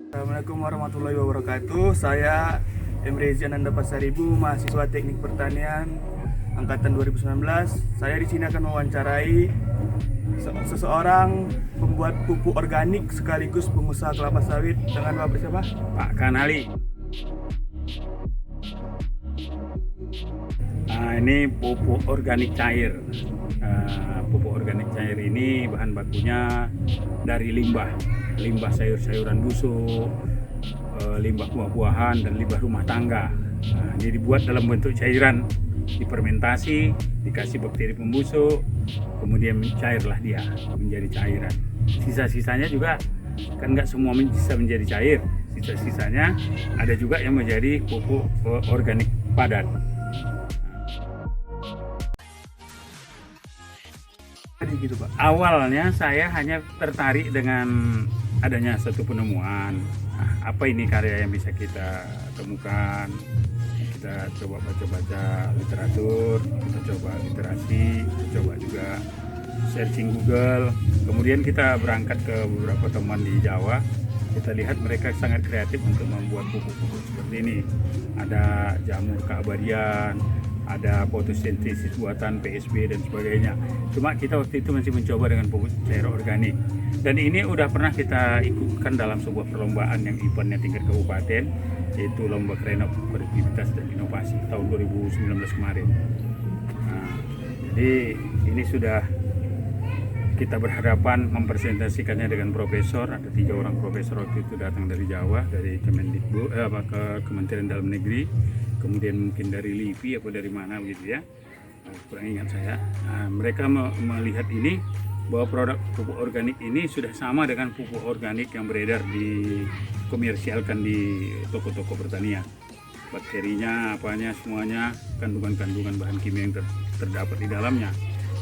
Assalamualaikum warahmatullahi wabarakatuh. Saya Emrezi Ananda Pasaribu, mahasiswa Teknik Pertanian angkatan 2019. Saya di sini akan mewawancarai seseorang pembuat pupuk organik sekaligus pengusaha kelapa sawit dengan Bapak siapa? Pak Kanali. Ini pupuk organik cair. Pupuk organik cair ini bahan bakunya dari limbah sayur-sayuran busuk, limbah buah-buahan dan limbah rumah tangga. Jadi dibuat dalam bentuk cairan, difermentasi, dikasih bakteri pembusuk, kemudian cairlah dia menjadi cairan. Sisa-sisanya juga kan nggak semua bisa menjadi cair. Sisa-sisanya ada juga yang menjadi pupuk organik padat. Gitu, Pak. Awalnya saya hanya tertarik dengan adanya satu penemuan. Apa ini karya yang bisa kita temukan? Kita coba baca-baca literatur, kita coba literasi, kita coba juga searching Google. Kemudian kita berangkat ke beberapa teman di Jawa. Kita lihat mereka sangat kreatif untuk membuat pupuk-pupuk seperti ini. Ada jamur keabadian, ada fotosintesis buatan PSB dan sebagainya. Cuma kita waktu itu masih mencoba dengan pupuk cair organik. Dan ini udah pernah kita ikutkan dalam sebuah perlombaan yang eventnya tingkat kabupaten, yaitu Lomba Krenop Produktivitas dan Inovasi tahun 2019 kemarin. Jadi ini sudah kita berhadapan mempresentasikannya dengan profesor. Ada 3 orang profesor waktu itu datang dari Jawa, dari Kementerian Dalam Negeri, kemudian mungkin dari LIPI atau dari mana begitu ya, kurang ingat saya. Mereka melihat ini bahwa produk pupuk organik ini sudah sama dengan pupuk organik yang beredar dikomersialkan di toko-toko pertanian. Bakterinya, apanya, semuanya, kandungan-kandungan bahan kimia yang terdapat di dalamnya.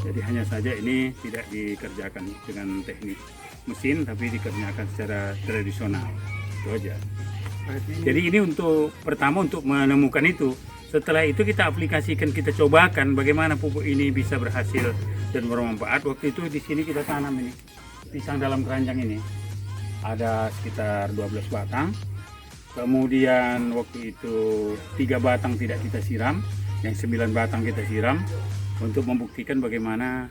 Jadi hanya saja ini tidak dikerjakan dengan teknik mesin, tapi dikerjakan secara tradisional. Itu aja. Jadi ini untuk pertama untuk menemukan itu. Setelah itu kita aplikasikan, kita cobakan bagaimana pupuk ini bisa berhasil dan bermanfaat. Waktu itu di sini kita tanam ini pisang dalam keranjang ini. Ada sekitar 12 batang. Kemudian waktu itu 3 batang tidak kita siram, yang 9 batang kita siram untuk membuktikan bagaimana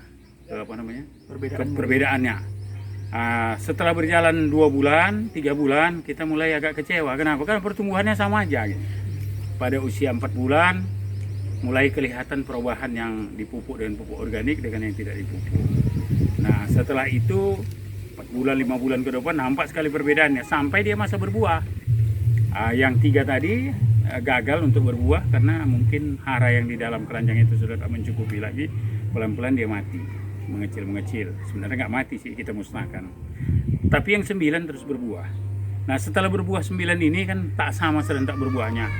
perbedaannya. Setelah berjalan 2 bulan, 3 bulan, kita mulai agak kecewa. Kenapa? Karena pertumbuhannya sama aja gitu. Pada usia 4 bulan mulai kelihatan perubahan yang dipupuk dengan pupuk organik dengan yang tidak dipupuk. Nah, setelah itu 4 bulan, 5 bulan ke depan nampak sekali perbedaannya sampai dia masa berbuah. Yang 3 tadi gagal untuk berbuah karena mungkin hara yang di dalam keranjang itu sudah tak mencukupi lagi. Pelan-pelan dia mati, mengecil-mengecil. Sebenarnya nggak mati sih, kita musnahkan. Tapi yang 9 terus berbuah. Nah, setelah berbuah 9 ini kan tak sama serentak berbuahnya.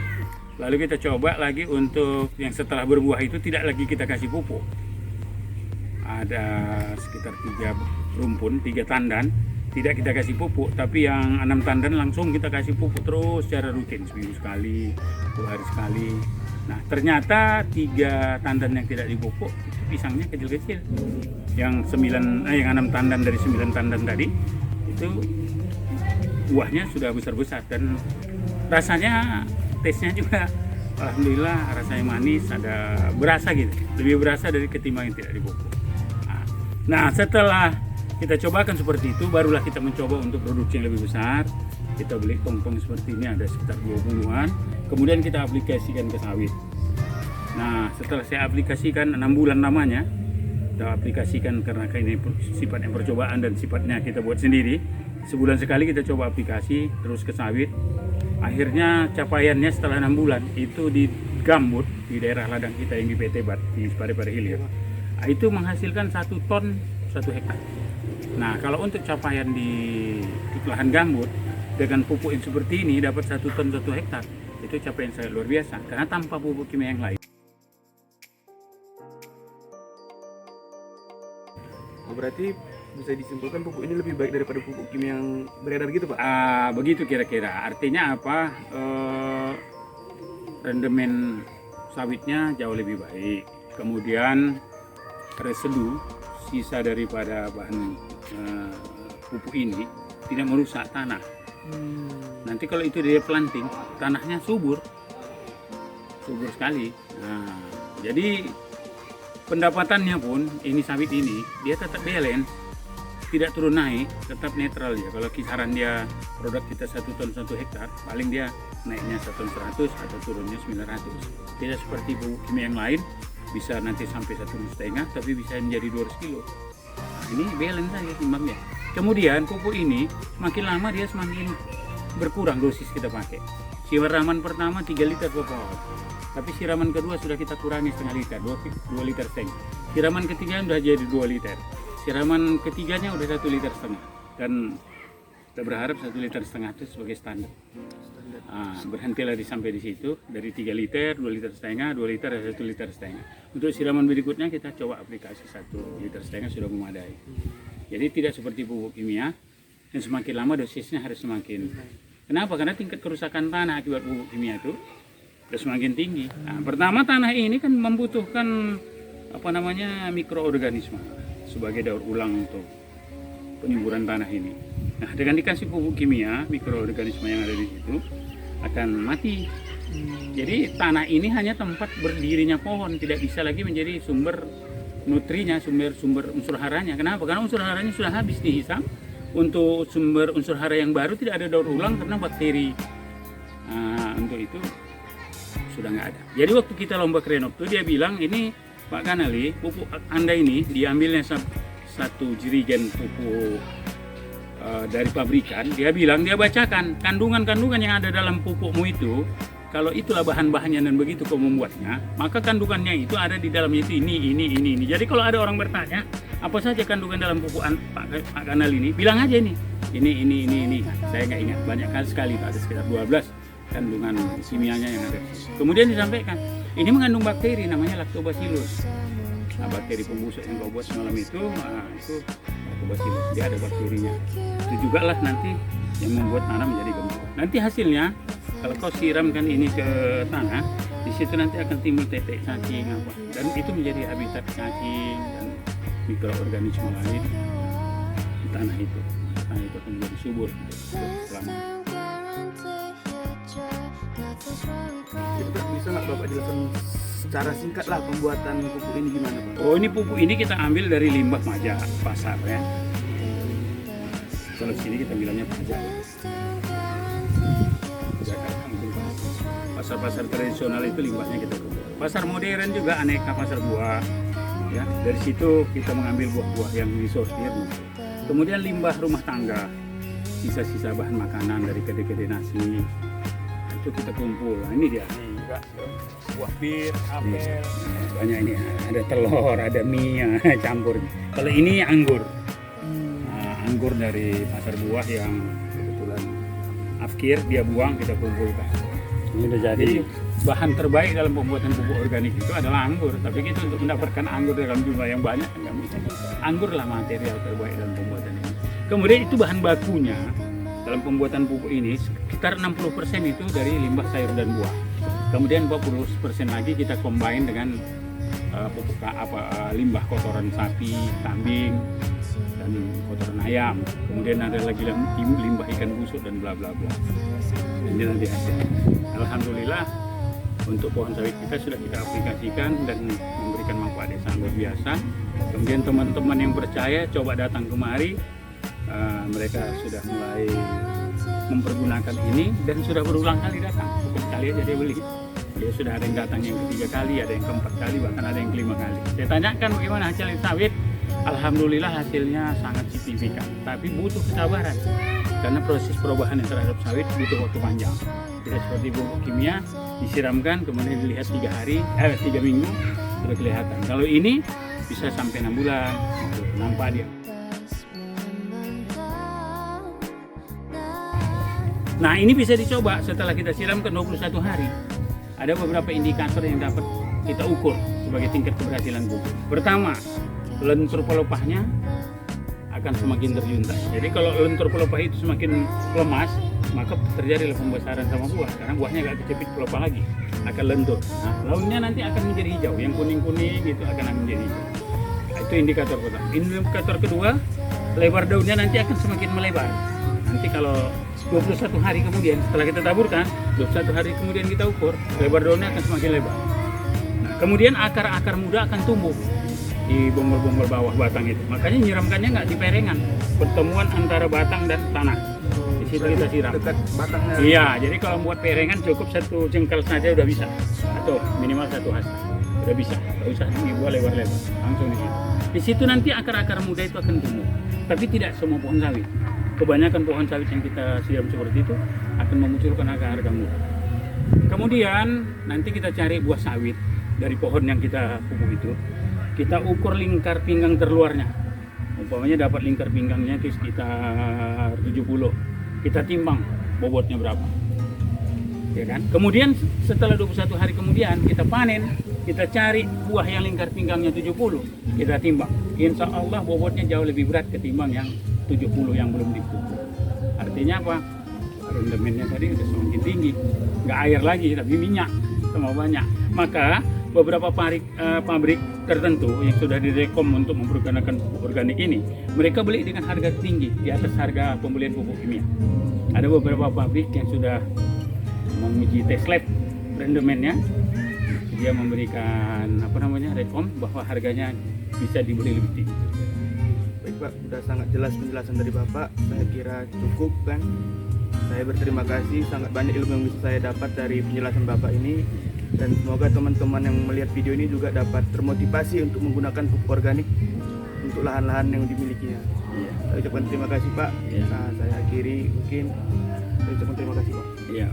Lalu kita coba lagi untuk yang setelah berbuah itu tidak lagi kita kasih pupuk. Ada sekitar 3 rumpun, 3 tandan. Tidak kita kasih pupuk, tapi yang 6 tandan langsung kita kasih pupuk terus secara rutin, seminggu sekali, 2 hari sekali. Nah, ternyata 3 tandan yang tidak dipupuk itu pisangnya kecil-kecil. Yang 6 tandan dari 9 tandan tadi itu buahnya sudah besar-besar dan rasanya, tesnya juga alhamdulillah rasanya manis, ada berasa gitu, lebih berasa dari ketimbang yang tidak dipupuk. Nah, setelah kita cobakan seperti itu, barulah kita mencoba untuk produksi yang lebih besar. Kita beli tong-tong seperti ini, ada sekitar 20-an. Kemudian kita aplikasikan ke sawit. Nah, setelah saya aplikasikan 6 bulan lamanya, kita aplikasikan karena ini sifatnya percobaan dan sifatnya kita buat sendiri. Sebulan sekali kita coba aplikasi terus ke sawit. Akhirnya capaiannya setelah 6 bulan itu di gambut di daerah ladang kita yang di PT Bat di Parepare Hilir. Itu menghasilkan 1 ton 1 hektar. Nah, kalau untuk capaian di lahan gambut dengan pupuk yang seperti ini dapat 1 ton 1 hektar, itu capaian sangat luar biasa karena tanpa pupuk kimia yang lain. Berarti bisa disimpulkan pupuk ini lebih baik daripada pupuk kimia yang beredar gitu, Pak? Begitu kira-kira. Artinya apa? Rendemen sawitnya jauh lebih baik. Kemudian residu sisa daripada bahan pupuk ini tidak merusak tanah. Nanti kalau itu dia planting, tanahnya subur sekali. Nah, jadi pendapatannya pun ini sawit ini dia tetap balance, tidak turun naik, tetap netral ya. Kalau kisaran dia produk kita 1 ton 1 hektar, paling dia naiknya 1 ton 100 atau turunnya 900. Tidak seperti pupuk kimia yang lain bisa nanti sampai 1,5 ton, tapi bisa menjadi 200 kilo. Nah, ini balance saja timbangnya. Kemudian pupuk ini semakin lama dia semakin berkurang dosis kita pakai. Siraman pertama 3 liter per pohon, tapi siraman kedua sudah kita kurangi setengah liter, 2 liter setengah. Siraman ketiga sudah jadi 2 liter. Siraman ketiganya udah 1,5 liter, dan kita berharap 1,5 liter itu sebagai standar. Berhentilah sampai di situ, dari 3 liter, 2 liter setengah, 2 liter, 1,5 liter. Untuk siraman berikutnya kita coba aplikasi 1,5 liter sudah memadai. Jadi tidak seperti pupuk kimia, dan semakin lama dosisnya harus semakin. Kenapa? Karena tingkat kerusakan tanah akibat pupuk kimia itu sudah semakin tinggi. Nah, pertama tanah ini kan membutuhkan mikroorganisme sebagai daur ulang untuk penyuburan tanah ini. Nah, dengan dikasih pupuk kimia, mikroorganisme yang ada di situ akan mati. Jadi tanah ini hanya tempat berdirinya pohon, tidak bisa lagi menjadi sumber nutrinya, sumber unsur haranya. Kenapa? Karena unsur haranya sudah habis dihisap. Untuk sumber unsur hara yang baru tidak ada daur ulang karena bakteri. Untuk itu sudah nggak ada. Jadi waktu kita lomba Krenop itu dia bilang, ini Pak Kanali, pupuk Anda ini diambilnya 1 jerigen pupuk dari pabrikan. Dia bilang, dia bacakan kandungan-kandungan yang ada dalam pupukmu itu. Kalau itulah bahan-bahannya dan begitu kau membuatnya, maka kandungannya itu ada di dalamnya itu ini. Jadi kalau ada orang bertanya, apa saja kandungan dalam pupuk Pak Kanal ini, bilang aja ini. Saya nggak ingat, banyak sekali, ada sekitar 12 kandungan kimianya yang ada. Kemudian disampaikan, ini mengandung bakteri namanya lactobacillus. Nah, bakteri pembusuk yang kau buat semalam itu lactobacillus, dia ada bakterinya. Itu juga lah nanti yang membuat tanah menjadi gembur. Nanti hasilnya, kalau kau siramkan ini ke tanah, di situ nanti akan timbul tetek cacing dan itu menjadi habitat cacing dan mikroorganisme lain di tanah itu. Tanah itu akan menjadi subur selama. Jadi Pak, bisa nggak Bapak jelaskan secara singkat lah pembuatan pupuk ini gimana Pak? Oh, ini pupuk ini kita ambil dari limbah maja pasar ya. Kalau sini kita bilangnya maja. Pasar-pasar tradisional itu limbahnya kita kumpul. Pasar modern juga aneka pasar buah. Ya, dari situ kita mengambil buah-buah yang disortir. Kemudian limbah rumah tangga, sisa-sisa bahan makanan dari kedai-kedai nasi, itu kita kumpul. Nah, ini dia. Ini juga buah bir, apel. Banyak ini, ada telur, ada mie campur. Kalau ini anggur. Anggur dari pasar buah yang kebetulan afkir dia buang, kita kumpulkan. Ini udah jadi bahan terbaik dalam pembuatan pupuk organik itu adalah anggur. Tapi kita untuk mendapatkan anggur dalam jumlah yang banyak nggak bisa. Anggur lah material terbaik dalam pembuatan ini. Kemudian itu bahan bakunya dalam pembuatan pupuk ini sekitar 60% itu dari limbah sayur dan buah. Kemudian 40% lagi kita combine dengan pupuk limbah kotoran sapi, kambing, dan kotoran ayam. Kemudian ada lagi limbah ikan busuk dan bla bla bla. Ini nanti hasil. Alhamdulillah untuk pohon sawit kita sudah kita aplikasikan dan memberikan manfaat yang sangat luar biasa. Kemudian teman-teman yang percaya coba datang kemari, mereka sudah mulai mempergunakan ini dan sudah berulang kali datang. Bukan sekali aja dia beli. Dia sudah ada yang datang yang ketiga kali, ada yang keempat kali, bahkan ada yang kelima kali. Saya tanyakan bagaimana hasil sawit. Alhamdulillah hasilnya sangat signifikan, tapi butuh kesabaran karena proses perubahan yang terhadap sawit butuh waktu panjang. Tidak seperti pupuk kimia disiramkan kemudian dilihat 3 minggu sudah kelihatan. Kalau ini bisa sampai 6 bulan nampak dia. Nah, ini bisa dicoba setelah kita siramkan 21 hari. Ada beberapa indikator yang dapat kita ukur sebagai tingkat keberhasilan pupuk. Pertama, lentur pelepahnya akan semakin terjuntai. Jadi kalau lentur pelepah itu semakin lemas, maka terjadilah pembesaran sama buah karena buahnya agak kecepit pelepah lagi, akan lentur. Nah, daunnya nanti akan menjadi hijau, yang kuning-kuning itu akan menjadi hijau. Nah, itu indikator pertama. Indikator kedua, lebar daunnya nanti akan semakin melebar. Nanti kalau 21 hari kemudian setelah kita taburkan, 21 hari kemudian kita ukur, lebar daunnya akan semakin lebar. Nah, kemudian akar-akar muda akan tumbuh di bonggol-bonggol bawah batang itu. Makanya nyiramkannya nggak di perengan, pertemuan antara batang dan tanah. Di situ kita siram. Dekat batangnya. Iya, jadi kalau buat perengan cukup 1 jengkal saja udah bisa, atau minimal 1 hasta udah bisa. Nggak usah dibuat lebar-lebar, langsung di situ. Di situ nanti akar-akar muda itu akan tumbuh. Tapi tidak semua pohon sawit. Kebanyakan pohon sawit yang kita siram seperti itu akan memunculkan akar-akar muda. Kemudian nanti kita cari buah sawit dari pohon yang kita pupuk itu. Kita ukur lingkar pinggang terluarnya. Umpamanya dapat lingkar pinggangnya itu sekitar 70. Kita timbang bobotnya berapa. Ya kan? Kemudian setelah 21 hari kemudian kita panen, kita cari buah yang lingkar pinggangnya 70, kita timbang. Insya Allah bobotnya jauh lebih berat ketimbang yang 70 yang belum dipupuk. Artinya apa? Rendemennya tadi sudah semakin tinggi. Nggak air lagi, tapi minyak sama banyak. Maka beberapa pabrik tertentu yang sudah direkom untuk mempergunakan pupuk organik ini, mereka beli dengan harga tinggi di atas harga pembelian pupuk kimia. Ada beberapa pabrik yang sudah menguji tes lab rendemennya, dia memberikan rekom bahwa harganya bisa dibeli lebih tinggi. Baik Pak, sudah sangat jelas penjelasan dari Bapak. Saya kira cukup kan. Saya berterima kasih, sangat banyak ilmu yang bisa saya dapat dari penjelasan Bapak ini. Dan semoga teman-teman yang melihat video ini juga dapat termotivasi untuk menggunakan pupuk organik untuk lahan-lahan yang dimilikinya. Iya. Saya ucapkan terima kasih Pak. Iya. Nah, saya akhiri mungkin. Saya ucapkan terima kasih Pak. Iya.